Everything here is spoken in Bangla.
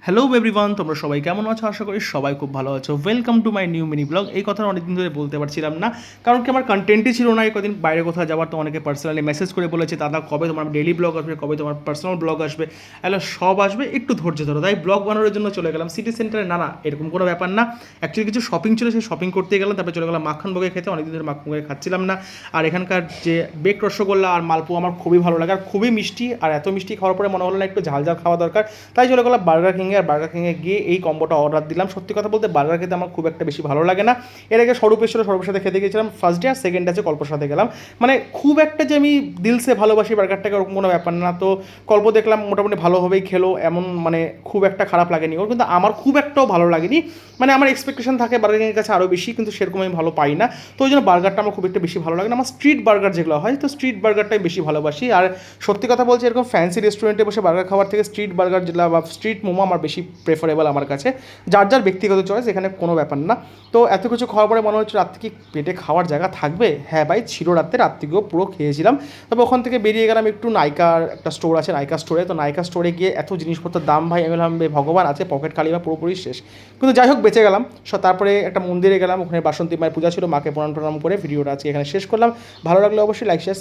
হ্যালো এভরিওয়ান, তোমরা সবাই কেমন আছো? আশা করি সবাই খুব ভালো আছো। Welcome to my new mini blog. এই কথাটা অনেকদিন ধরে বলতে পারছিলাম না, কারণ কি আমার কন্টেন্টই ছিল না। এই কদিন বাইরে কোথাও যাওয়ার, তো অনেকে পার্সোনালি মেসেজ করে বলেছে দাদা কবে তোমার ডেইলি ব্লগ আসবে, কবে তোমার পার্সোনাল ব্লগ আসবে। এগুলো সব আসবে, একটু ধৈর্য ধরো। তাই ব্লগ বানানোর জন্য চলে গেলাম সিটি সেন্টারে। না না, এরকম কোনো ব্যাপার না। অ্যাকচুয়ালি কিছু শপিং ছিল, সেই শপিং করতে গেলাম। তারপরে চলে গেলাম মাখন ভোগে খেতে। অনেকদিন ধরে মাখন ভোগে খাচ্ছিলাম না। আর এখানকার যে বেক রসগোল্লা আর মালপোয়া আমার খুবই ভালো লাগে, আর খুবই মিষ্টি। আর এত মিষ্টি খাওয়ার পরে মনে হলো না একটু ঝাল ঝাল খাওয়া দরকার। তাই চলে গেলাম বার্গার কিংয়ে। আর বার্গার কিংয়ে গিয়ে এই কম্বোটা অর্ডার দিলাম। সত্যি কথা বলতে বার্গার খেতে আমার খুব একটা বেশি ভালো লাগে না। এর আগে স্বরূপের ছিল, স্বরূপের সাথে খেতে গেছিলাম ফার্স্ট ডে, আর সেকেন্ড আছে কল্পর সাথে গেলাম। মানে খুব একটা যে আমি দিলসে ভালোবাসি বার্গারটাকে, ওরকম কোনো ব্যাপার না। তো কল্প দেখলাম মোটামুটি ভালোভাবেই খেলো, এমন মানে খুব একটা খারাপ লাগেনি ওর, কিন্তু আমার খুব একটাও ভালো লাগেনি। মানে আমার এক্সপেকটেশন থাকে বার্গার কিংয়ের কাছে আরও বেশি, কিন্তু সেরকম আমি ভালো পাই না। তো ওই জন্য বার্গারটা আমার খুব একটা বেশি ভালো লাগে না। আমার স্ট্রিট বার্গার যেগুলো হয়, তো স্ট্রিট বার্গারটাই বেশি ভালোবাসি। আর সত্যি কথা বলছি, এরকম ফ্যান্সি রেস্টুরেন্টে বসে বার্গার খাওয়ার থেকে স্ট্রিট বার্গার যেগুলো বা স্ট্রিট মোমো আমার বেশি প্রেফারেবল আমার কাছে। যার যার ব্যক্তিগত চয়েস, এখানে কোনো ব্যাপার না। তো এত কিছু খাওয়ার পরে মনে হচ্ছে রাত্রে কি পেটে খাওয়ার জায়গা থাকবে? হ্যাঁ ভাই, ছিল রাত্রিকেও পুরো খেয়েছিলাম। তবে ওখান থেকে বেরিয়ে গেলাম একটু নাইকার একটা স্টোর আছে, নাইকা স্টোরে। তো নাইকা স্টোরে গিয়ে এত জিনিসপত্রের দাম ভাই, আমি বললাম ভগবান আছে, পকেট খালি বা পুরোপুরি শেষ। কিন্তু যাই হোক বেঁচে গেলাম। তারপরে একটা মন্দিরে গেলাম, ওখানে বাসন্তী মায়ের পূজা ছিল, মাকে প্রণাম করে ভিডিওটা আজকে এখানে শেষ করলাম। ভালো লাগলে অবশ্যই লাইক শেয়ার